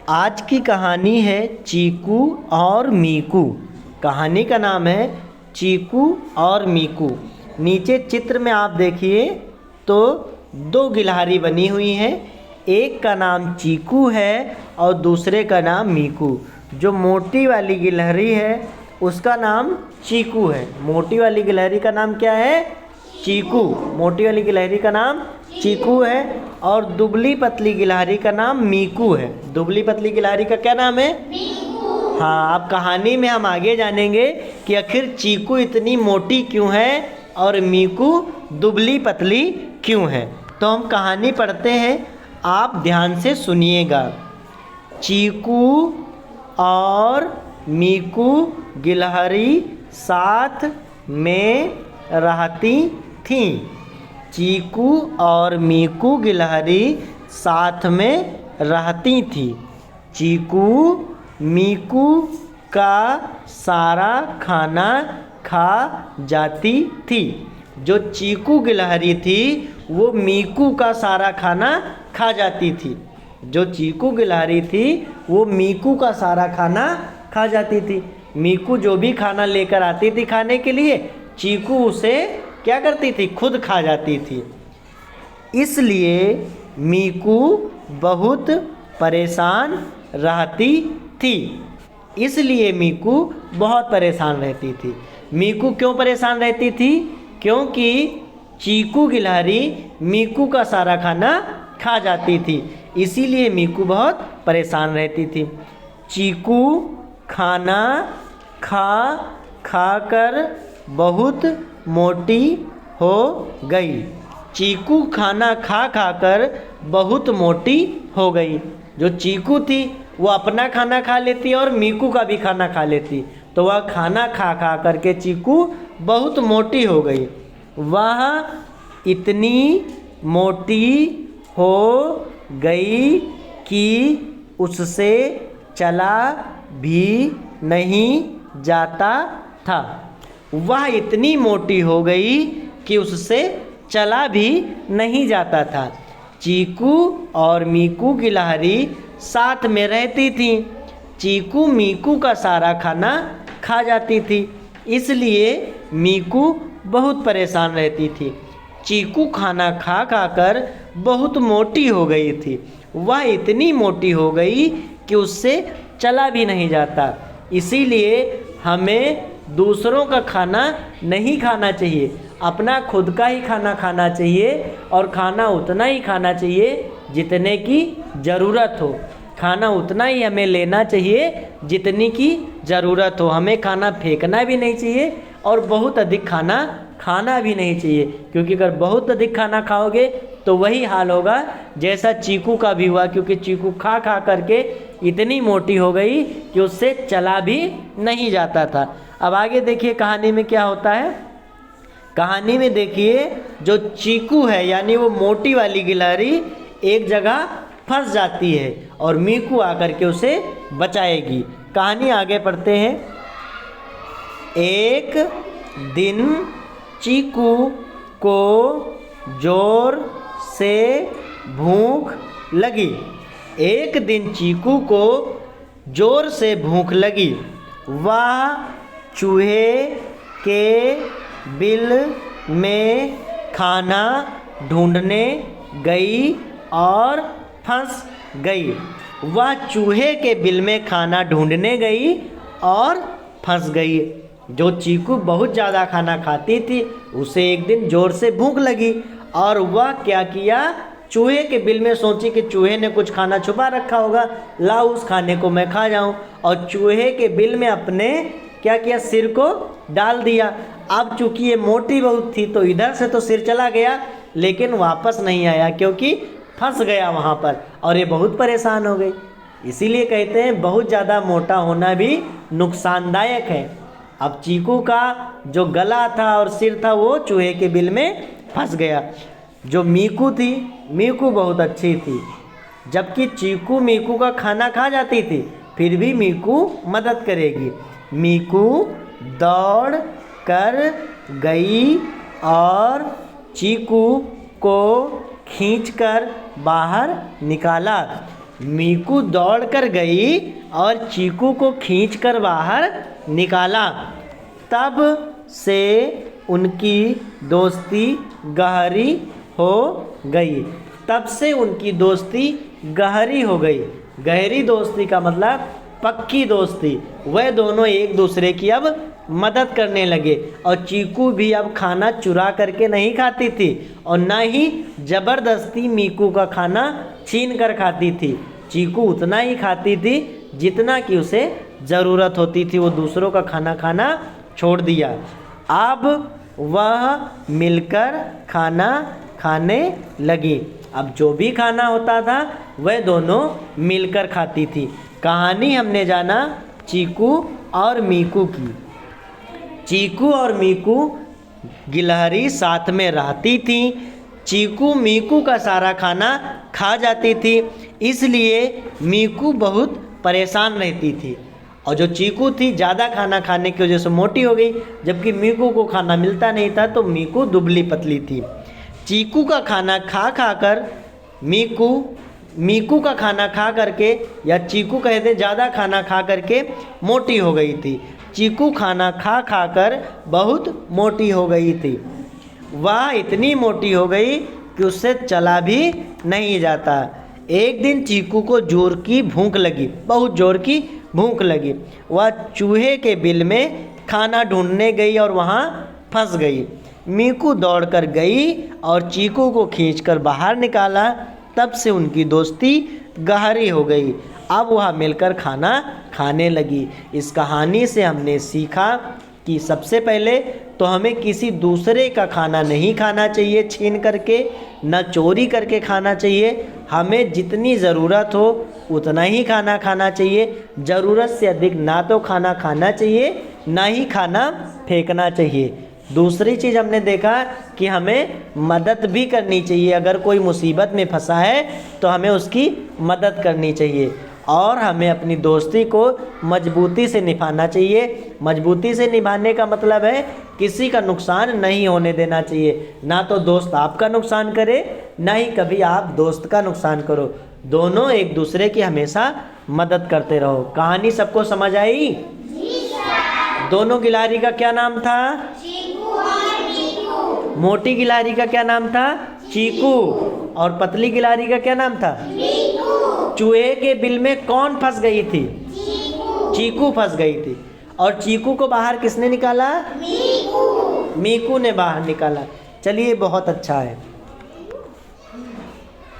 आज की कहानी है चीकू और मीकू। कहानी का नाम है चीकू और मीकू। नीचे चित्र में आप देखिए तो दो गिलहरी बनी हुई हैं। एक का नाम चीकू है और दूसरे का नाम मीकू। जो मोटी वाली गिलहरी है उसका नाम चीकू है। मोटी वाली गिलहरी का नाम क्या है? चीकू। मोटी वाली गिलहरी का नाम चीकू है और दुबली पतली गिलहरी का नाम मीकू है। दुबली पतली गिलहरी का क्या नाम है? मीकू। हाँ, अब कहानी में हम आगे जानेंगे कि आखिर चीकू इतनी मोटी क्यों है और मीकू दुबली पतली क्यों है। तो हम कहानी पढ़ते हैं, आप ध्यान से सुनिएगा। चीकू और मीकू गिलहरी साथ में रहती थीं। चीकू और मीकू गिलहरी साथ में रहती थी। चीकू मीकू का सारा खाना खा जाती थी। जो चीकू गिलहरी थी वो मीकू का सारा खाना खा जाती थी। जो चीकू गिलहरी थी वो मीकू का सारा खाना खा जाती थी। मीकू जो भी खाना लेकर आती थी खाने के लिए, चीकू उसे क्या करती थी? खुद खा जाती थी। इसलिए मीकू बहुत परेशान रहती थी। इसलिए मीकू बहुत परेशान रहती थी। मीकू क्यों परेशान रहती थी? क्योंकि चीकू गिलहरी मीकू का सारा खाना खा जाती थी। इसीलिए मीकू बहुत परेशान रहती थी। चीकू खाना खा खाकर बहुत मोटी हो गई। चीकू खाना खा खाकर बहुत मोटी हो गई। जो चीकू थी वो अपना खाना खा लेती और मीकू का भी खाना खा लेती, तो वह खाना खा खा करके चीकू बहुत मोटी हो गई। वह इतनी मोटी हो गई कि उससे चला भी नहीं जाता था। वह इतनी मोटी हो गई कि उससे चला भी नहीं जाता था। चीकू और मीकू गिलहरी साथ में रहती थी। चीकू मीकू का सारा खाना खा जाती थी। इसलिए मीकू बहुत परेशान रहती थी। चीकू खाना खा खाकर बहुत मोटी हो गई थी। वह इतनी मोटी हो गई कि उससे चला भी नहीं जाता। इसीलिए हमें दूसरों का खाना नहीं खाना चाहिए, अपना खुद का ही खाना खाना चाहिए और खाना उतना ही खाना चाहिए जितने की ज़रूरत हो। खाना उतना ही हमें लेना चाहिए जितनी की ज़रूरत हो। हमें खाना फेंकना भी नहीं चाहिए और बहुत अधिक खाना खाना भी नहीं चाहिए, क्योंकि अगर बहुत अधिक खाना खाओगे तो वही हाल होगा जैसा चीकू का भी हुआ। क्योंकि चीकू खा खा करके इतनी मोटी हो गई कि उससे चला भी नहीं जाता था। अब आगे देखिए कहानी में क्या होता है। कहानी में देखिए जो चीकू है यानी वो मोटी वाली गिलहरी एक जगह फंस जाती है और मीकू आकर के उसे बचाएगी। कहानी आगे पढ़ते हैं। एक दिन चीकू को जोर से भूख लगी। एक दिन चीकू को जोर से भूख लगी। वह चूहे के बिल में खाना ढूंढने गई और फंस गई। वह चूहे के बिल में खाना ढूंढने गई और फंस गई। जो चीकू बहुत ज़्यादा खाना खाती थी उसे एक दिन जोर से भूख लगी और वह क्या किया? चूहे के बिल में सोची कि चूहे ने कुछ खाना छुपा रखा होगा, लाओ उस खाने को मैं खा जाऊं। और चूहे के बिल में अपने क्या किया? सिर को डाल दिया। अब चूंकि ये मोटी बहुत थी तो इधर से तो सिर चला गया लेकिन वापस नहीं आया, क्योंकि फंस गया वहाँ पर और ये बहुत परेशान हो गई। इसीलिए कहते हैं बहुत ज़्यादा मोटा होना भी नुकसानदायक है। अब चीकू का जो गला था और सिर था वो चूहे के बिल में फंस गया। जो मीकू थी, मीकू बहुत अच्छी थी। जबकि चीकू मीकू का खाना खा जाती थी फिर भी मीकू मदद करेगी। मीकू दौड़ कर गई और चीकू को खींचकर बाहर निकाला। मीकू दौड़ कर गई और चीकू को खींचकर बाहर निकाला। तब से उनकी दोस्ती गहरी हो गई। तब से उनकी दोस्ती गहरी हो गई। गहरी दोस्ती का मतलब पक्की दोस्ती। वह दोनों एक दूसरे की अब मदद करने लगे और चीकू भी अब खाना चुरा करके नहीं खाती थी और ना ही ज़बरदस्ती मीकू का खाना छीन कर खाती थी। चीकू उतना ही खाती थी जितना कि उसे ज़रूरत होती थी। वो दूसरों का खाना खाना छोड़ दिया। अब वह मिलकर खाना खाने लगी। अब जो भी खाना होता था वह दोनों मिलकर खाती थी। कहानी हमने जाना चीकू और मीकू की। चीकू और मीकू गिलहरी साथ में रहती थी। चीकू मीकू का सारा खाना खा जाती थी, इसलिए मीकू बहुत परेशान रहती थी। और जो चीकू थी ज़्यादा खाना खाने की वजह से मोटी हो गई, जबकि मीकू को खाना मिलता नहीं था तो मीकू दुबली पतली थी। चीकू का खाना खा खा कर मीकू का खाना खा करके, या चीकू कहते ज़्यादा खाना खा करके मोटी हो गई थी। चीकू खाना खा खा कर बहुत मोटी हो गई थी। वह इतनी मोटी हो गई कि उससे चला भी नहीं जाता। एक दिन चीकू को जोर की भूख लगी, बहुत जोर की भूख लगी। वह चूहे के बिल में खाना ढूंढने गई और वहाँ फंस गई। मीकू दौड़कर गई और चीकू को खींचकर बाहर निकाला। तब से उनकी दोस्ती गहरी हो गई। अब वह मिलकर खाना खाने लगी। इस कहानी से हमने सीखा कि सबसे पहले तो हमें किसी दूसरे का खाना नहीं खाना चाहिए छीन करके, न चोरी करके खाना चाहिए। हमें जितनी ज़रूरत हो उतना ही खाना खाना चाहिए। ज़रूरत से अधिक ना तो खाना खाना चाहिए, ना ही खाना फेंकना चाहिए। दूसरी चीज़ हमने देखा कि हमें मदद भी करनी चाहिए। अगर कोई मुसीबत में फंसा है तो हमें उसकी मदद करनी चाहिए और हमें अपनी दोस्ती को मजबूती से निभाना चाहिए। मजबूती से निभाने का मतलब है किसी का नुकसान नहीं होने देना चाहिए। ना तो दोस्त आपका नुकसान करे, ना ही कभी आप दोस्त का नुकसान करो। दोनों एक दूसरे की हमेशा मदद करते रहो। कहानी सबको समझ आई? दोनों गिलहरी का क्या नाम था? मोटी गिलहरी का क्या नाम था? चीकू। और पतली गिलहरी का क्या नाम था? चूहे के बिल में कौन फंस गई थी? चीकू फंस गई थी। और चीकू को बाहर किसने निकाला? मीकू ने बाहर निकाला। चलिए, बहुत अच्छा है।